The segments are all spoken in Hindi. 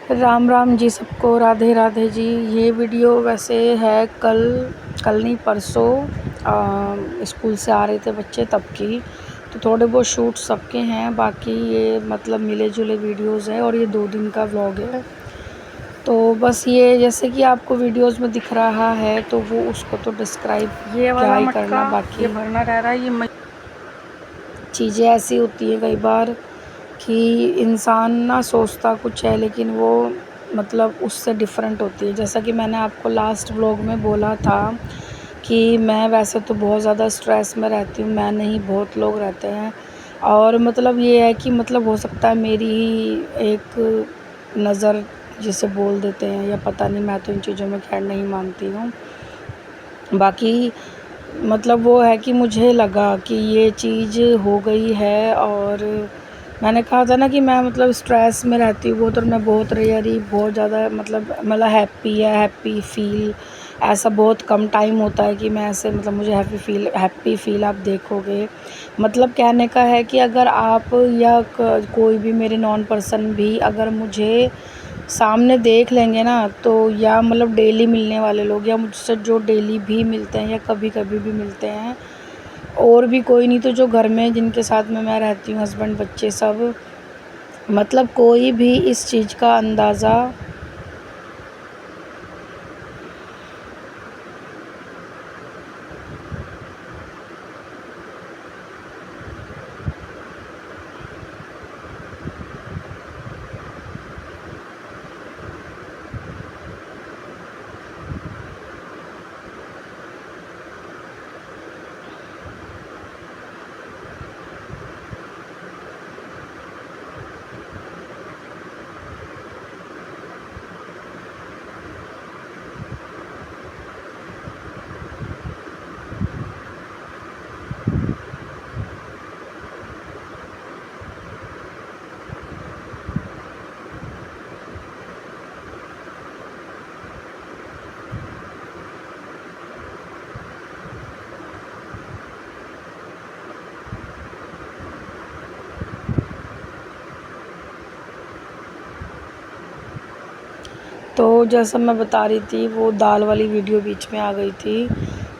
राम राम जी सबको, राधे राधे जी। ये वीडियो वैसे है कल नहीं परसों स्कूल से आ रहे थे बच्चे तब की, तो थोड़े बहुत शूट सबके हैं। बाकी ये मतलब मिले जुले वीडियोस है और ये 2 दिन का व्लॉग है। तो बस ये जैसे कि आपको वीडियोस में दिख रहा है तो वो उसको तो डिस्क्राइब ये क्या वाला ही मटका करना। ये बाकी भरना रह रहा है। ये चीज़ें ऐसी होती हैं कई बार कि इंसान ना सोचता कुछ है लेकिन वो मतलब उससे डिफरेंट होती है। जैसा कि मैंने आपको लास्ट व्लॉग में बोला था कि मैं वैसे तो बहुत ज़्यादा स्ट्रेस में रहती हूँ, मैं नहीं बहुत लोग रहते हैं। और मतलब ये है कि मतलब हो सकता है मेरी ही एक नज़र जिसे बोल देते हैं या पता नहीं, मैं तो इन चीज़ों में खैर नहीं मानती हूँ। बाकी मतलब वो है कि मुझे लगा कि ये चीज़ हो गई है। और मैंने कहा था ना कि मैं मतलब स्ट्रेस में रहती हूँ बहुत, और मैं बहुत रेयर ही बहुत ज़्यादा मतलब हैप्पी फील ऐसा बहुत कम टाइम होता है कि मैं ऐसे मतलब मुझे हैप्पी फील आप देखोगे। मतलब कहने का है कि अगर आप या कोई भी मेरे नॉन पर्सन भी अगर मुझे सामने देख लेंगे ना, तो या मतलब डेली मिलने वाले लोग या मुझसे जो डेली भी मिलते हैं या कभी कभी भी मिलते हैं, और भी कोई नहीं तो जो घर में जिनके साथ में मैं रहती हूँ, हस्बैंड बच्चे सब, मतलब कोई भी इस चीज़ का अंदाज़ा तो जैसा मैं बता रही थी वो दाल वाली वीडियो बीच में आ गई थी।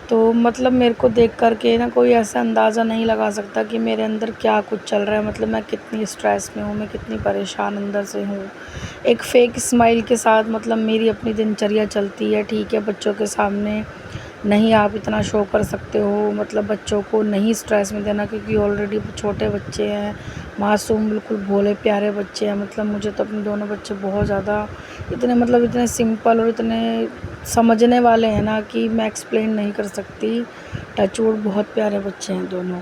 तो मतलब मेरे को देख कर के ना कोई ऐसा अंदाज़ा नहीं लगा सकता कि मेरे अंदर क्या कुछ चल रहा है। मतलब मैं कितनी स्ट्रेस में हूँ, मैं कितनी परेशान अंदर से हूँ। एक फ़ेक स्माइल के साथ मतलब मेरी अपनी दिनचर्या चलती है। ठीक है, बच्चों के सामने नहीं आप इतना शो कर सकते हो, मतलब बच्चों को नहीं स्ट्रेस में देना, क्योंकि ऑलरेडी छोटे बच्चे हैं, मासूम बिल्कुल भोले प्यारे बच्चे हैं। मतलब मुझे तो अपने दोनों बच्चे बहुत ज़्यादा इतने सिंपल और इतने समझने वाले हैं ना कि मैं एक्सप्लेन नहीं कर सकती। टचवुड बहुत प्यारे बच्चे हैं दोनों।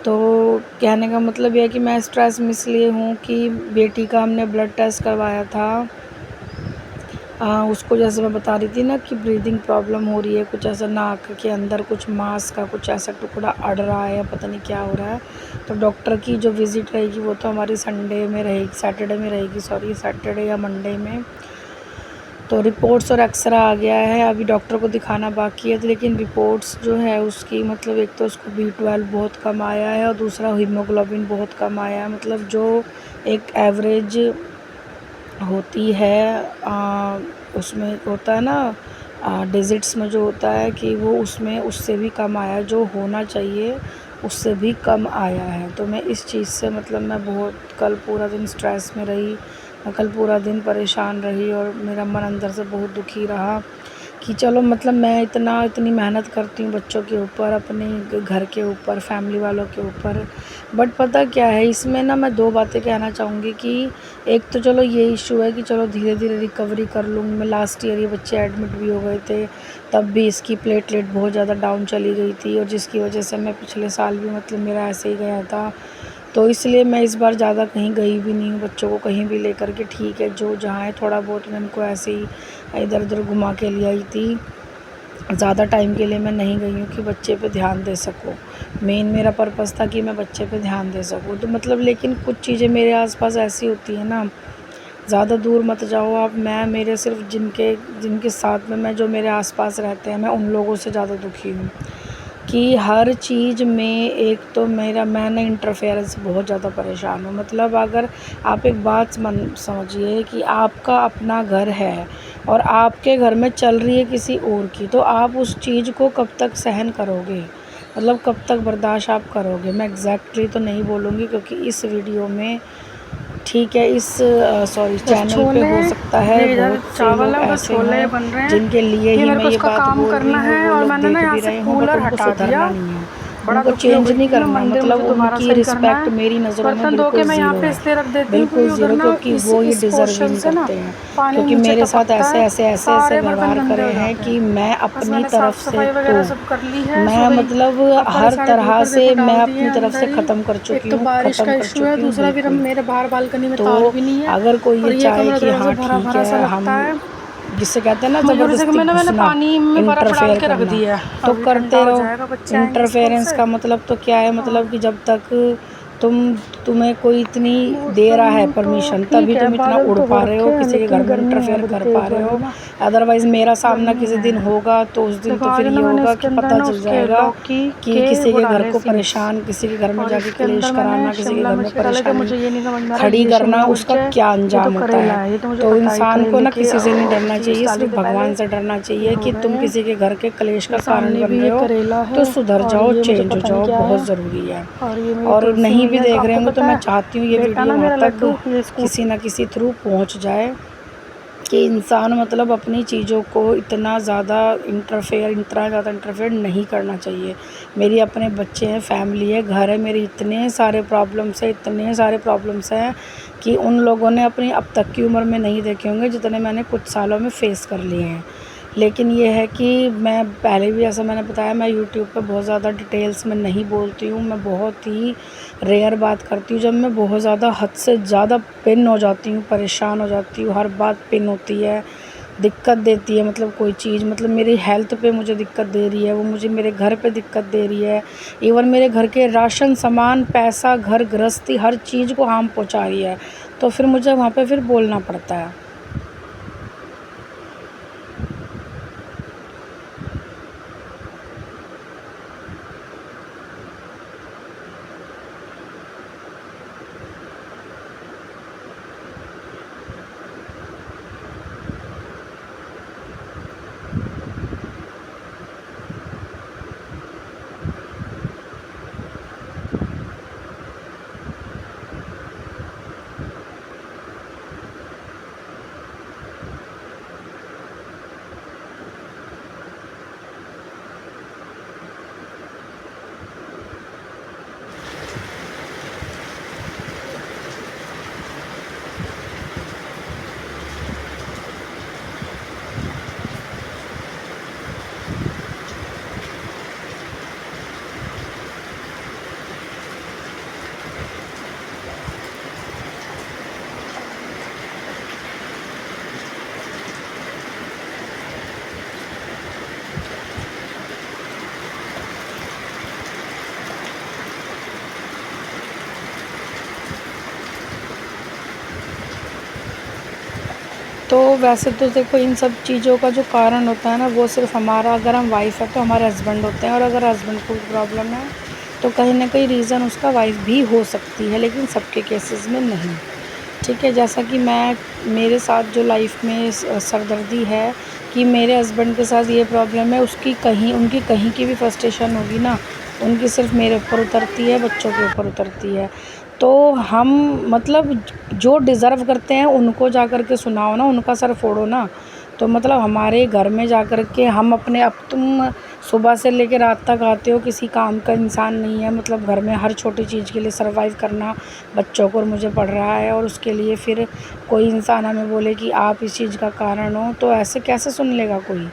तो कहने का मतलब ये है कि मैं स्ट्रेस में इसलिए हूँ कि बेटी का हमने ब्लड टेस्ट करवाया था। उसको जैसे मैं बता रही थी ना कि ब्रीदिंग प्रॉब्लम हो रही है, कुछ ऐसा नाक के अंदर कुछ मांस का कुछ ऐसा टुकड़ा अड़ रहा है या पता नहीं क्या हो रहा है। तो डॉक्टर की जो विज़िट रहेगी वो तो हमारी संडे में रहेगी, सैटरडे में रहेगी, सॉरी सैटरडे या मंडे में। तो रिपोर्ट्स और एक्सरा आ गया है, अभी डॉक्टर को दिखाना बाकी है। तो लेकिन रिपोर्ट्स जो है उसकी मतलब एक तो उसको B12 बहुत कम आया है और दूसरा हीमोग्लोबिन बहुत कम आया है। मतलब जो एक एवरेज होती है उसमें होता है ना डिजिट्स में जो होता है कि वो उसमें उससे भी कम आया, जो होना चाहिए उससे भी कम आया है। तो मैं इस चीज़ से मतलब मैं बहुत कल पूरा दिन स्ट्रेस में रही, मैं कल पूरा दिन परेशान रही और मेरा मन अंदर से बहुत दुखी रहा कि चलो मतलब मैं इतनी मेहनत करती हूँ बच्चों के ऊपर, अपने घर के ऊपर, फैमिली वालों के ऊपर। बट पता क्या है इसमें ना, मैं 2 बातें कहना चाहूँगी कि एक तो चलो ये इशू है कि चलो धीरे धीरे रिकवरी कर लूँगी मैं। लास्ट ईयर ये बच्चे एडमिट भी हो गए थे, तब भी इसकी प्लेटलेट बहुत ज़्यादा डाउन चली गई थी और जिसकी वजह से मैं पिछले साल भी मतलब मेरा ऐसे ही गया था। तो इसलिए मैं इस बार ज़्यादा कहीं गई भी नहीं हूँ बच्चों को कहीं भी लेकर के। ठीक है, जो जहाँ है थोड़ा बहुत मैं उनको ऐसे ही इधर उधर घुमा के ले आई थी। ज़्यादा टाइम के लिए मैं नहीं गई हूँ कि बच्चे पे ध्यान दे सकूँ। मेन मेरा पर्पस था कि मैं बच्चे पे ध्यान दे सकूँ। तो मतलब लेकिन कुछ चीज़ें मेरे आसपास ऐसी होती हैं ना, ज़्यादा दूर मत जाओ आप। मैं मेरे सिर्फ जिनके जिनके साथ में मैं जो मेरे आसपास रहते हैं मैं उन लोगों से ज़्यादा दुखी हूँ। कि हर चीज़ में एक तो मैंने इंटरफेरेंस से बहुत ज़्यादा परेशान हूँ। मतलब अगर आप एक बात समझिए कि आपका अपना घर है और आपके घर में चल रही है किसी और की, तो आप उस चीज़ को कब तक सहन करोगे? मतलब कब तक बर्दाश्त आप करोगे? मैं एग्ज़ैक्टली तो नहीं बोलूँगी, क्योंकि इस वीडियो में ठीक है, इस सॉरी चैनल पे हो सकता है बहुत से लोग ऐसे हों जिनके लिए ही मैं ये बात बोल रही हूँ, वो लोग देख भी रहे हों, बट उनको सुधरना नहीं है, उनको चेंज नहीं करना। मतलब उनकी रिस्पेक्ट मेरी नज़रों में बिल्कुल ज़ीरो है, बिल्कुल ज़ीरो, क्योंकि वो ये डिज़र्व ही नहीं करते हैं। क्योंकि मेरे साथ ऐसे व्यवहार करे हैं कि मैं अपनी तरफ से तो मैं मतलब हर तरह से मैं अपनी तरफ से ख़त्म कर चुकी हूँ, बिल्कुल। तो अगर कोई ये चाहे कि हाँ ठीक है, हम जिसे कहते हैं ना ज़बरदस्ती घुसना, इंटरफेयर करना, तो करते रहो। इंटरफेरेंस का मतलब तो क्या है? मतलब कि जब तक तुम्हें कोई इतनी दे रहा है परमिशन, तभी तुम इतना उड़ पा रहे हो, किसी के घर में इंटरफेयर कर पा रहे हो। अदरवाइज़ मेरा सामना किसी दिन होगा तो उस दिन तो फिर ये होगा कि पता चल जाएगा कि किसी के घर को परेशान, किसी के घर में जाके क्लेश कराना, किसी के घर में परेशानी खड़ी करना, उसका क्या अंजाम होता है। तो इंसान को ना किसी से नहीं डरना चाहिए, सिर्फ भगवान से डरना चाहिए कि तुम किसी के घर के क्लेश का कारण बन रहे हो तो सुधर जाओ, चेंज हो जाओ, बहुत ज़रूरी है। और नहीं भी देख रहे होंगे तो मैं चाहती हूँ ये वीडियो वहाँ तक किसी न किसी थ्रू पहुँच जाए कि इंसान मतलब अपनी चीज़ों को इतना ज़्यादा इंटरफेयर नहीं करना चाहिए। मेरी अपने बच्चे हैं, फैमिली है, घर है, मेरे इतने सारे प्रॉब्लम्स हैं कि उन लोगों ने अपनी अब तक की उम्र में नहीं देखे होंगे जितने मैंने कुछ सालों में फ़ेस कर लिए हैं। लेकिन ये है कि मैं पहले भी ऐसा मैंने बताया, मैं यूट्यूब पे बहुत ज़्यादा डिटेल्स में नहीं बोलती हूँ, मैं बहुत ही रेयर बात करती हूँ। जब मैं बहुत ज़्यादा हद से ज़्यादा पिन हो जाती हूँ, परेशान हो जाती हूँ, हर बात पिन होती है, दिक्कत देती है, मतलब कोई चीज़ मतलब मेरी हेल्थ पे मुझे दिक्कत दे रही है, वो मुझे मेरे घर पे दिक्कत दे रही है, इवन मेरे घर के राशन सामान, पैसा, घर गृहस्थी, हर चीज़ को हार्म पहुँचा रही है, तो फिर मुझे वहाँ पे फिर बोलना पड़ता है। तो वैसे तो देखो, इन सब चीज़ों का जो कारण होता है ना, वो सिर्फ हमारा, अगर हम वाइफ़ है तो हमारे हस्बैंड होते हैं, और अगर हस्बैंड को प्रॉब्लम है तो कहीं ना कहीं रीज़न उसका वाइफ़ भी हो सकती है, लेकिन सबके केसेस में नहीं। ठीक है, जैसा कि मेरे साथ जो लाइफ में सरदर्दी है कि मेरे हस्बैंड के साथ ये प्रॉब्लम है, उनकी कहीं की भी फ्रस्ट्रेशन होगी ना, उनकी सिर्फ मेरे ऊपर उतरती है, बच्चों के ऊपर उतरती है। तो हम मतलब जो डिज़र्व करते हैं उनको जा कर के सुनाओ ना, उनका सर फोड़ो ना। तो मतलब हमारे घर में जा कर के हम अपने, अब तुम सुबह से लेकर रात तक आते हो, किसी काम का इंसान नहीं है, मतलब घर में हर छोटी चीज़ के लिए सर्वाइव करना बच्चों को और मुझे पड़ रहा है, और उसके लिए फिर कोई इंसान हमें बोले कि आप इस चीज़ का कारण हो, तो ऐसे कैसे सुन लेगा कोई?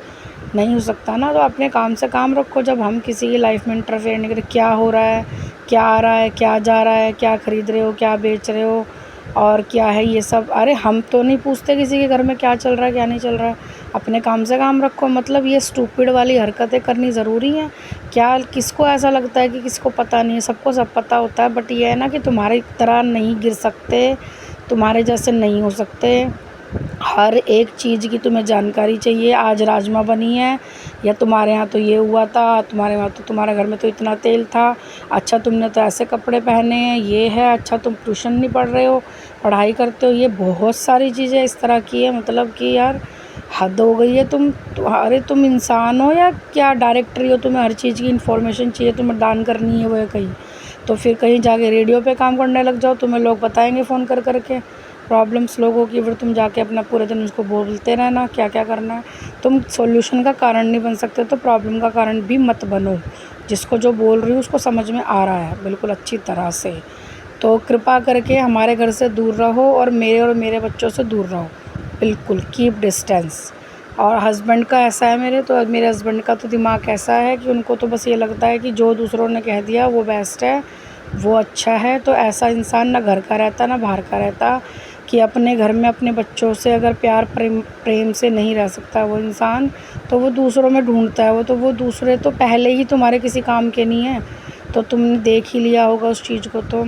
नहीं हो सकता ना। तो अपने काम से काम रखो, जब हम किसी की लाइफ में इंटरफेयर नहीं करें। क्या हो रहा है, क्या आ रहा है, क्या जा रहा है, क्या ख़रीद रहे हो, क्या बेच रहे हो, और क्या है ये सब, अरे हम तो नहीं पूछते किसी के घर में क्या चल रहा है क्या नहीं चल रहा है। अपने काम से काम रखो। मतलब ये स्टूपिड वाली हरकतें करनी ज़रूरी हैं क्या? किसको ऐसा लगता है कि किसको पता नहीं है? सबको सब पता होता है, बट ये है ना कि तुम्हारी तरह नहीं गिर सकते, तुम्हारे जैसे नहीं हो सकते, हर एक चीज़ की तुम्हें जानकारी चाहिए। आज राजमा बनी है, या तुम्हारे यहाँ तो ये हुआ था, तुम्हारे वहाँ तो तुम्हारे घर में तो इतना तेल था, अच्छा तुमने तो ऐसे कपड़े पहने हैं, ये है, अच्छा तुम ट्यूशन नहीं पढ़ रहे हो, पढ़ाई करते हो। ये बहुत सारी चीज़ें इस तरह की है, मतलब कि यार हद हो गई है। अरे तुम इंसान हो या क्या डायरेक्टरी हो? तुम्हें हर चीज़ की इन्फॉर्मेशन चाहिए, तुम्हें दान करनी है वो है कहीं, तो फिर कहीं जाके रेडियो पे काम करने लग जाओ। तुम्हें लोग बताएंगे फ़ोन कर करके प्रॉब्लम्स लोगों की, फिर तुम जाके अपना पूरे दिन उसको बोलते रहना क्या क्या करना है। तुम सॉल्यूशन का कारण नहीं बन सकते तो प्रॉब्लम का कारण भी मत बनो। जिसको जो बोल रही हूँ उसको समझ में आ रहा है बिल्कुल अच्छी तरह से। तो कृपा करके हमारे घर से दूर रहो और मेरे बच्चों से दूर रहो, बिल्कुल कीप डिस्टेंस। और हस्बैंड का ऐसा है मेरे हस्बैंड का तो दिमाग ऐसा है कि उनको तो बस ये लगता है कि जो दूसरों ने कह दिया वो बेस्ट है, वो अच्छा है। तो ऐसा इंसान ना घर का रहता ना बाहर का रहता, कि अपने घर में अपने बच्चों से अगर प्यार प्रेम से नहीं रह सकता वो इंसान, तो वो दूसरों में ढूंढता है। वो दूसरे तो पहले ही तुम्हारे किसी काम के नहीं है, तो तुमने देख ही लिया होगा उस चीज़ को। तो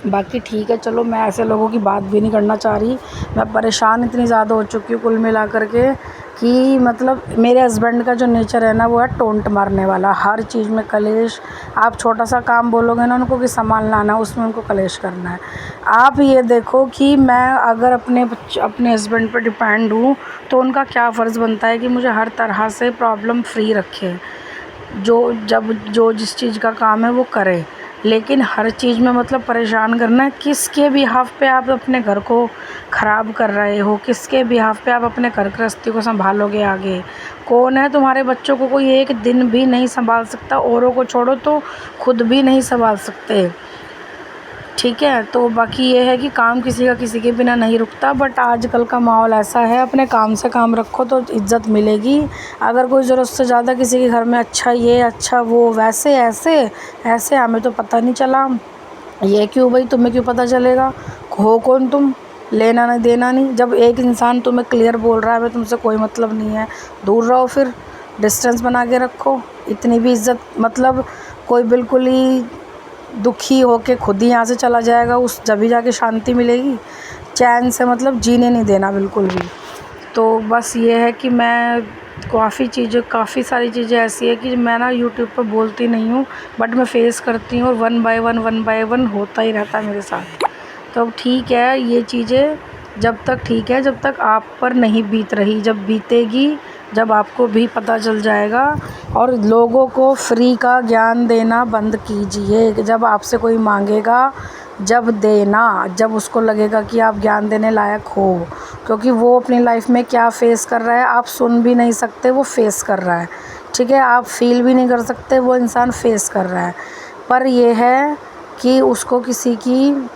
बाकी ठीक है, चलो मैं ऐसे लोगों की बात भी नहीं करना चाह रही। मैं परेशान इतनी ज़्यादा हो चुकी हूँ कुल मिला कर के, कि मतलब मेरे हस्बैंड का जो नेचर है ना वो है टोंट मारने वाला, हर चीज़ में कलेश। आप छोटा सा काम बोलोगे ना उनको कि सामान लाना, उसमें उनको कलेश करना है। आप ये देखो कि मैं अगर अपने हस्बैंड पर डिपेंड हूँ तो उनका क्या फ़र्ज़ बनता है कि मुझे हर तरह से प्रॉब्लम फ्री रखे, जो जिस चीज़ का काम है वो करे। लेकिन हर चीज़ में मतलब परेशान करना है, किसके बिहाफ़ पे आप अपने घर को ख़राब कर रहे हो? किसके बिहाफ़ पे आप अपने घर गृहस्थी को संभालोगे आगे? कौन है तुम्हारे बच्चों को कोई एक दिन भी नहीं संभाल सकता, औरों को छोड़ो तो खुद भी नहीं संभाल सकते, ठीक है। तो बाकी ये है कि काम किसी का किसी के बिना नहीं रुकता, बट आजकल का माहौल ऐसा है, अपने काम से काम रखो तो इज़्ज़त मिलेगी। अगर कोई ज़रूरत से ज़्यादा किसी के घर में अच्छा ये अच्छा वो वैसे ऐसे ऐसे, हमें तो पता नहीं चला, ये क्यों भाई? तुम्हें क्यों पता चलेगा? हो कौन तुम? लेना नहीं देना नहीं। जब एक इंसान तुम्हें क्लियर बोल रहा है हमें तुमसे कोई मतलब नहीं है, दूर रहो, फिर डिस्टेंस बना के रखो। इतनी भी इज़्ज़त मतलब कोई बिल्कुल ही दुखी होके खुद ही यहाँ से चला जाएगा, उस जब ही जाके शांति मिलेगी। चैन से मतलब जीने नहीं देना बिल्कुल भी। तो बस ये है कि मैं काफ़ी सारी चीज़ें ऐसी है कि मैं ना यूट्यूब पर बोलती नहीं हूँ, बट मैं फेस करती हूँ और वन बाय वन होता ही रहता है मेरे साथ। तो ठीक है, ये चीज़ें जब तक ठीक है, जब तक आप पर नहीं बीत रही, जब बीतेगी, जब आपको भी पता चल जाएगा। और लोगों को फ्री का ज्ञान देना बंद कीजिए। जब आपसे कोई मांगेगा जब देना, जब उसको लगेगा कि आप ज्ञान देने लायक हो, क्योंकि वो अपनी लाइफ में क्या फेस कर रहा है आप सुन भी नहीं सकते, वो फेस कर रहा है, ठीक है। आप फील भी नहीं कर सकते, वो इंसान फेस कर रहा है। पर ये है कि उसको किसी की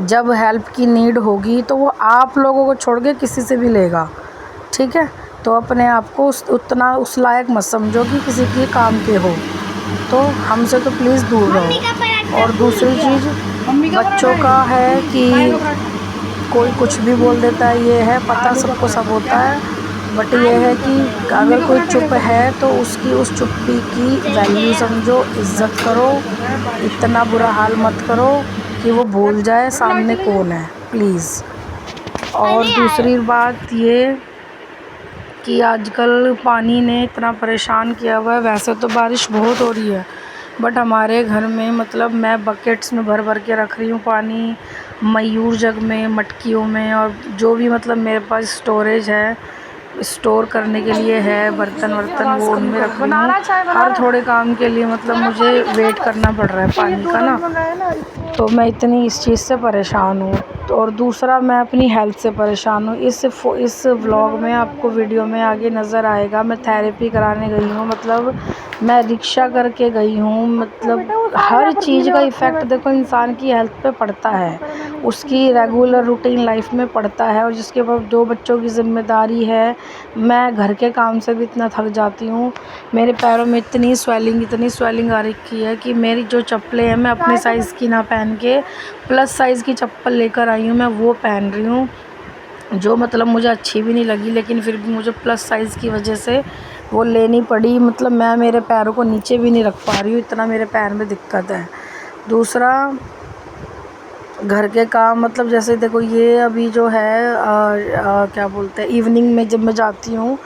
जब हेल्प की नीड होगी तो वो आप लोगों को छोड़ के किसी से भी लेगा, ठीक है। तो अपने आप को उतना उस लायक मत समझो कि किसी के काम के हो, तो हमसे तो प्लीज़ दूर रहो। और दूसरी चीज़ बच्चों का है कि कोई कुछ भी बोल देता है, ये है पता सबको सब होता है, बट ये है कि अगर कोई चुप है तो उसकी उस चुप्पी की वैल्यू समझो, इज़्ज़त करो, इतना बुरा हाल मत करो कि वो भूल जाए सामने कौन है, प्लीज़। और दूसरी बात ये कि आजकल पानी ने इतना परेशान किया हुआ है। वैसे तो बारिश बहुत हो रही है, बट हमारे घर में मतलब मैं बकेट्स में भर भर के रख रही हूँ पानी, मयूर जग में, मटकियों में, और जो भी मतलब मेरे पास स्टोरेज है, स्टोर करने के लिए है, बर्तन वर्तन वो उनमें रख रही हूँ। हर थोड़े काम के लिए मतलब मुझे वेट करना पड़ रहा है पानी का ना, तो मैं इतनी इस चीज़ से परेशान हूँ। और दूसरा मैं अपनी हेल्थ से परेशान हूँ। इस व्लॉग में आपको वीडियो में आगे नज़र आएगा, मैं थेरेपी कराने गई हूँ, मतलब मैं रिक्शा करके गई हूँ। मतलब हर चीज़ का इफ़ेक्ट देखो इंसान की हेल्थ पे पड़ता है, उसकी रेगुलर रूटीन लाइफ में पड़ता है। और जिसके पास 2 बच्चों की ज़िम्मेदारी है, मैं घर के काम से भी इतना थक जाती हूँ। मेरे पैरों में इतनी स्वेलिंग आ रखी है कि मेरी जो चप्पलें हैं मैं अपने साइज़ की ना पहन के प्लस साइज़ की चप्पल लेकर आई हूँ, मैं वो पहन रही हूँ, जो मतलब मुझे अच्छी भी नहीं लगी, लेकिन फिर भी मुझे प्लस साइज़ की वजह से वो लेनी पड़ी। मतलब मैं मेरे पैरों को नीचे भी नहीं रख पा रही हूँ, इतना मेरे पैर में दिक्कत है। दूसरा घर के काम मतलब जैसे देखो ये अभी जो है क्या बोलते हैं, इवनिंग में जब मैं जाती हूँ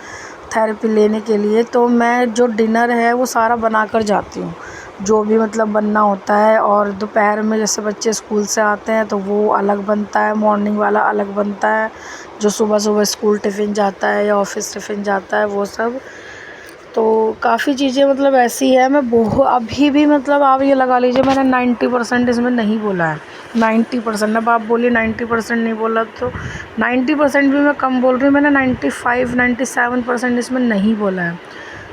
थेरेपी लेने के लिए, तो मैं जो डिनर है वो सारा बना कर जाती हूँ, जो भी मतलब बनना होता है। और दोपहर में जैसे बच्चे स्कूल से आते हैं तो वो अलग बनता है, मॉर्निंग वाला अलग बनता है, जो सुबह सुबह स्कूल टिफ़िन जाता है या ऑफिस टिफ़िन जाता है वो सब। तो काफ़ी चीज़ें मतलब ऐसी है, मैं अभी भी मतलब आप ये लगा लीजिए मैंने 90% इसमें नहीं बोला है। 90%, अब आप बोलिए 90% नहीं बोला, तो 90% भी मैं कम बोल रही हूँ, मैंने 95-97% इसमें नहीं बोला है।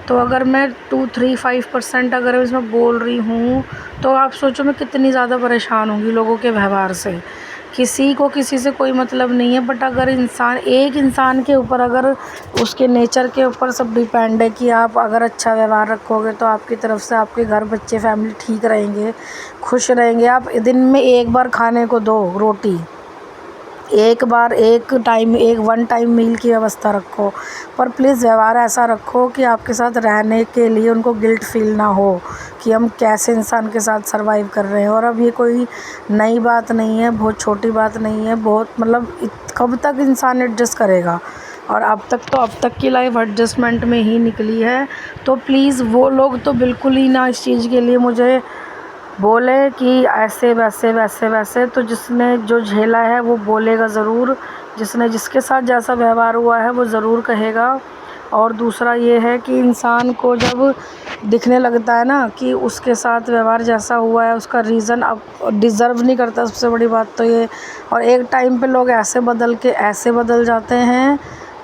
तो अगर मैं 2-3-5% अगर इसमें बोल रही हूँ, तो आप सोचो मैं कितनी ज़्यादा परेशान होंगी लोगों के व्यवहार से। किसी को किसी से कोई मतलब नहीं है, बट अगर एक इंसान के ऊपर, अगर उसके नेचर के ऊपर सब डिपेंड है कि आप अगर अच्छा व्यवहार रखोगे तो आपकी तरफ से आपके घर, बच्चे, फैमिली ठीक रहेंगे, खुश रहेंगे। आप दिन में एक बार खाने को दो रोटी, एक बार एक टाइम, एक वन टाइम मील की व्यवस्था रखो, पर प्लीज़ व्यवहार ऐसा रखो कि आपके साथ रहने के लिए उनको गिल्ट फील ना हो कि हम कैसे इंसान के साथ सरवाइव कर रहे हैं। और अब ये कोई नई बात नहीं है, बहुत छोटी बात नहीं है, बहुत मतलब कब तक इंसान एडजस्ट करेगा। और अब तक की लाइफ एडजस्टमेंट में ही निकली है। तो प्लीज़ वो लोग तो बिल्कुल ही ना इस चीज़ के लिए मुझे बोले कि ऐसे वैसे वैसे वैसे। तो जिसने जो झेला है वो बोलेगा ज़रूर, जिसने जिसके साथ जैसा व्यवहार हुआ है वो ज़रूर कहेगा। और दूसरा ये है कि इंसान को जब दिखने लगता है ना कि उसके साथ व्यवहार जैसा हुआ है उसका रीज़न अब डिज़र्व नहीं करता, सबसे बड़ी बात तो ये। और एक टाइम पे लोग ऐसे बदल जाते हैं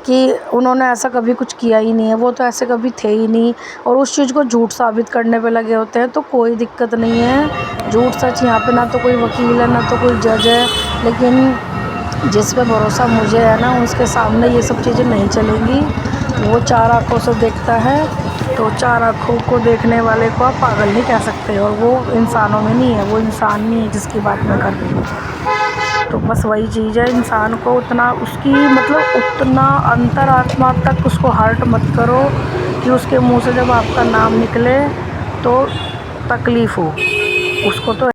कि उन्होंने ऐसा कभी कुछ किया ही नहीं है, वो तो ऐसे कभी थे ही नहीं, और उस चीज़ को झूठ साबित करने पे लगे होते हैं। तो कोई दिक्कत नहीं है, झूठ सच यहाँ पे ना तो कोई वकील है ना तो कोई जज है, लेकिन जिस पे भरोसा मुझे है ना उसके सामने ये सब चीज़ें नहीं चलेंगी। वो चार आँखों से देखता है, तो चार आँखों को देखने वाले को आप पागल नहीं कह सकते, और वो इंसानों में नहीं है, वो इंसान नहीं है जिसकी बात मैं कर रही हूँ। तो बस वही चीज़ है, इंसान को उतना उसकी मतलब उतना अंतरात्मा तक उसको हर्ट मत करो कि उसके मुंह से जब आपका नाम निकले तो तकलीफ़ हो उसको। तो